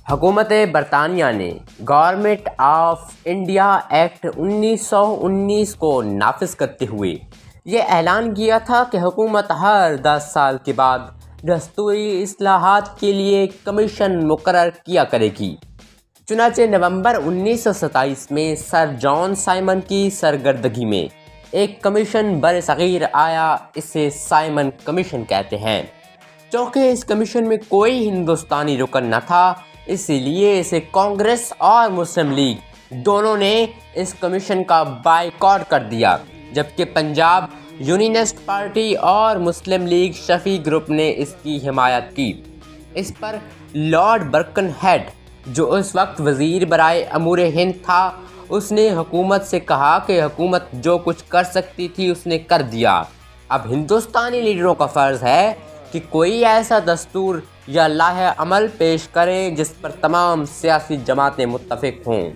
حکومت برطانیہ نے گورنمنٹ آف انڈیا ایکٹ 1919 کو نافذ کرتے ہوئے یہ اعلان کیا تھا کہ حکومت ہر 10 سال کے بعد دستوری اصلاحات کے لیے کمیشن مقرر کیا کرے گی۔ چنانچہ نومبر 1927 میں سر جان سائمن کی سرگردگی میں ایک کمیشن برصغیر آیا، اسے سائمن کمیشن کہتے ہیں۔ چونکہ اس کمیشن میں کوئی ہندوستانی رکن نہ تھا، اسی لیے اسے کانگریس اور مسلم لیگ دونوں نے اس کمیشن کا بائیکاٹ کر دیا، جبکہ پنجاب یونینسٹ پارٹی اور مسلم لیگ شفیع گروپ نے اس کی حمایت کی۔ اس پر لارڈ برکن ہیڈ، جو اس وقت وزیر برائے امور ہند تھا، اس نے حکومت سے کہا کہ حکومت جو کچھ کر سکتی تھی اس نے کر دیا، اب ہندوستانی لیڈروں کا فرض ہے کہ کوئی ایسا دستور یا لائحہ عمل پیش کریں جس پر تمام سیاسی جماعتیں متفق ہوں۔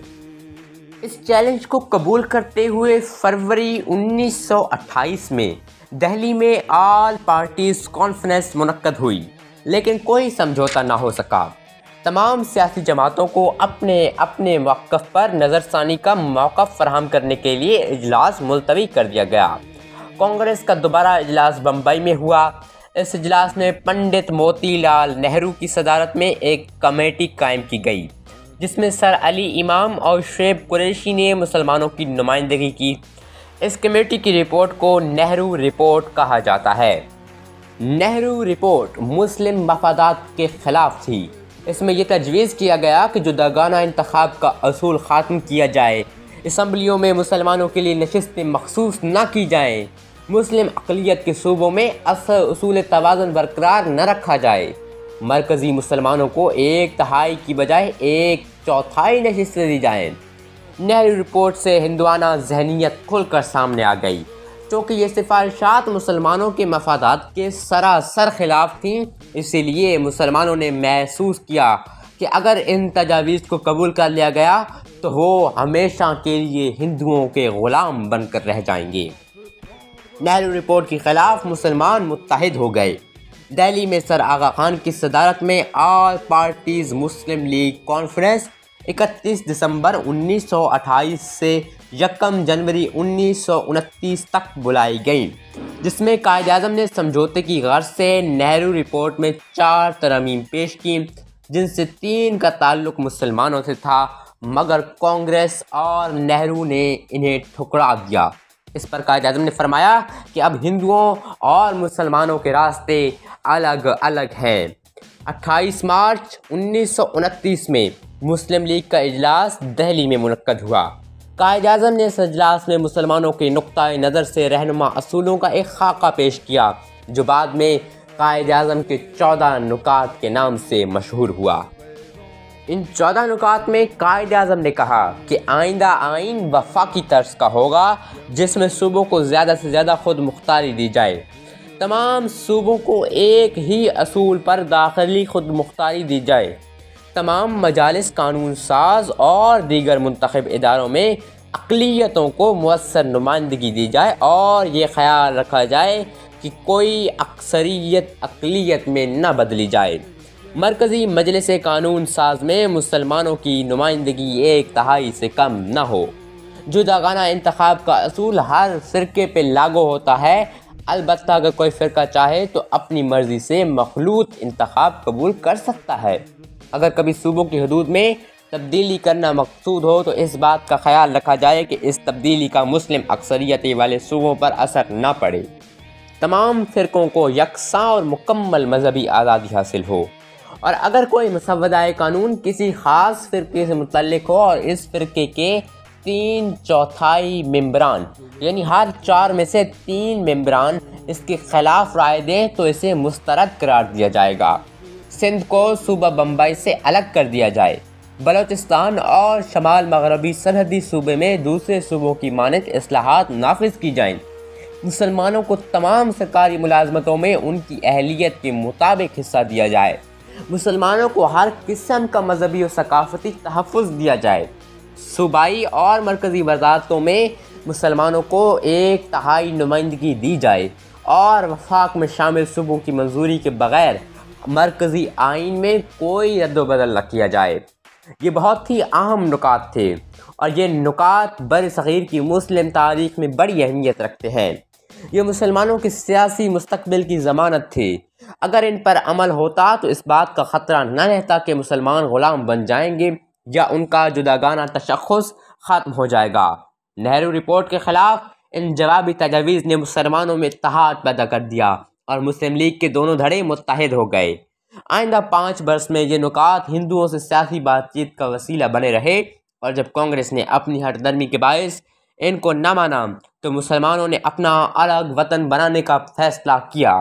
اس چیلنج کو قبول کرتے ہوئے فروری 1928 میں دہلی میں آل پارٹیز کانفرنس منعقد ہوئی، لیکن کوئی سمجھوتا نہ ہو سکا۔ تمام سیاسی جماعتوں کو اپنے اپنے موقف پر نظر ثانی کا موقع فراہم کرنے کے لیے اجلاس ملتوی کر دیا گیا۔ کانگریس کا دوبارہ اجلاس بمبئی میں ہوا۔ اس اجلاس میں پنڈت موتی لال نہرو کی صدارت میں ایک کمیٹی قائم کی گئی، جس میں سر علی امام اور شعیب قریشی نے مسلمانوں کی نمائندگی کی۔ اس کمیٹی کی رپورٹ کو نہرو رپورٹ کہا جاتا ہے۔ نہرو رپورٹ مسلم مفادات کے خلاف تھی۔ اس میں یہ تجویز کیا گیا کہ جداگانہ انتخاب کا اصول ختم کیا جائے، اسمبلیوں میں مسلمانوں کے لیے نشستیں مخصوص نہ کی جائیں، مسلم اقلیت کے صوبوں میں اصول توازن برقرار نہ رکھا جائے، مرکزی مسلمانوں کو 1/3 کی بجائے 1/4 نشستیں دی جائیں۔ نہرو رپورٹ سے ہندوانہ ذہنیت کھل کر سامنے آ گئی، چونکہ یہ سفارشات مسلمانوں کے مفادات کے سراسر خلاف تھیں۔ اسی لیے مسلمانوں نے محسوس کیا کہ اگر ان تجاویز کو قبول کر لیا گیا تو وہ ہمیشہ کے لیے ہندوؤں کے غلام بن کر رہ جائیں گے۔ نہرو رپورٹ کے خلاف مسلمان متحد ہو گئے۔ دہلی میں سر آغا خان کی صدارت میں آل پارٹیز مسلم لیگ کانفرنس 31 دسمبر 1928 سے 1 جنوری 1929 تک بلائی گئی، جس میں قائد اعظم نے سمجھوتے کی غرض سے نہرو رپورٹ میں 4 ترامیم پیش کی، جن سے 3 کا تعلق مسلمانوں سے تھا، مگر کانگریس اور نہرو نے انہیں ٹھکرا دیا۔ اس پر قائد اعظم نے فرمایا کہ اب ہندوؤں اور مسلمانوں کے راستے الگ الگ ہیں۔ 28 مارچ 1929 میں مسلم لیگ کا اجلاس دہلی میں منعقد ہوا۔ قائد اعظم نے اس اجلاس میں مسلمانوں کے نقطۂ نظر سے رہنما اصولوں کا ایک خاکہ پیش کیا، جو بعد میں قائد اعظم کے 14 نکات کے نام سے مشہور ہوا۔ ان 14 نکات میں قائد اعظم نے کہا کہ آئندہ آئین وفاقی طرز کا ہوگا، جس میں صوبوں کو زیادہ سے زیادہ خود مختاری دی جائے، تمام صوبوں کو ایک ہی اصول پر داخلی خود مختاری دی جائے، تمام مجالس قانون ساز اور دیگر منتخب اداروں میں اقلیتوں کو مؤثر نمائندگی دی جائے، اور یہ خیال رکھا جائے کہ کوئی اکثریت اقلیت میں نہ بدلی جائے۔ مرکزی مجلس قانون ساز میں مسلمانوں کی نمائندگی 1/3 سے کم نہ ہو۔ جداگانہ انتخاب کا اصول ہر فرقے پہ لاگو ہوتا ہے، البتہ اگر کوئی فرقہ چاہے تو اپنی مرضی سے مخلوط انتخاب قبول کر سکتا ہے۔ اگر کبھی صوبوں کی حدود میں تبدیلی کرنا مقصود ہو تو اس بات کا خیال رکھا جائے کہ اس تبدیلی کا مسلم اکثریت والے صوبوں پر اثر نہ پڑے، تمام فرقوں کو یکساں اور مکمل مذہبی آزادی حاصل ہو، اور اگر کوئی مسودہ قانون کسی خاص فرقے سے متعلق ہو اور اس فرقے کے 3/4 ممبران یعنی ہر 4 میں سے 3 ممبران اس کے خلاف رائے دیں تو اسے مسترد قرار دیا جائے گا۔ سندھ کو صوبہ بمبئی سے الگ کر دیا جائے، بلوچستان اور شمال مغربی سرحدی صوبے میں دوسرے صوبوں کی مانند اصلاحات نافذ کی جائیں، مسلمانوں کو تمام سرکاری ملازمتوں میں ان کی اہلیت کے مطابق حصہ دیا جائے، مسلمانوں کو ہر قسم کا مذہبی و ثقافتی تحفظ دیا جائے، صوبائی اور مرکزی وزارتوں میں مسلمانوں کو 1/3 نمائندگی دی جائے، اور وفاق میں شامل صوبوں کی منظوری کے بغیر مرکزی آئین میں کوئی رد و بدل نہ کیا جائے۔ یہ بہت ہی اہم نکات تھے اور یہ نکات بر صغیر کی مسلم تاریخ میں بڑی اہمیت رکھتے ہیں۔ یہ مسلمانوں کے سیاسی مستقبل کی ضمانت تھی۔ اگر ان پر عمل ہوتا تو اس بات کا خطرہ نہ رہتا کہ مسلمان غلام بن جائیں گے یا ان کا جداگانہ تشخص ختم ہو جائے گا۔ نہرو رپورٹ کے خلاف ان جوابی تجاویز نے مسلمانوں میں اتحاد پیدا کر دیا اور مسلم لیگ کے دونوں دھڑے متحد ہو گئے۔ آئندہ 5 برس میں یہ نکات ہندوؤں سے سیاسی بات چیت کا وسیلہ بنے رہے، اور جب کانگریس نے اپنی ہٹ درمی کے باعث ان کو نہ مانا تو مسلمانوں نے اپنا الگ وطن بنانے کا فیصلہ کیا،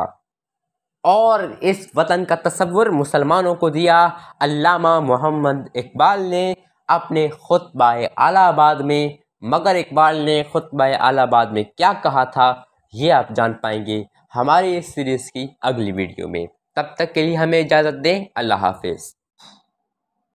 اور اس وطن کا تصور مسلمانوں کو دیا علامہ محمد اقبال نے اپنے خطبہ الہ آباد میں۔ مگر اقبال نے خطبہ الہ آباد میں کیا کہا تھا یہ آپ جان پائیں گے ہماری اس سیریز کی اگلی ویڈیو میں۔ تب تک کے لیے ہمیں اجازت دیں، اللہ حافظ۔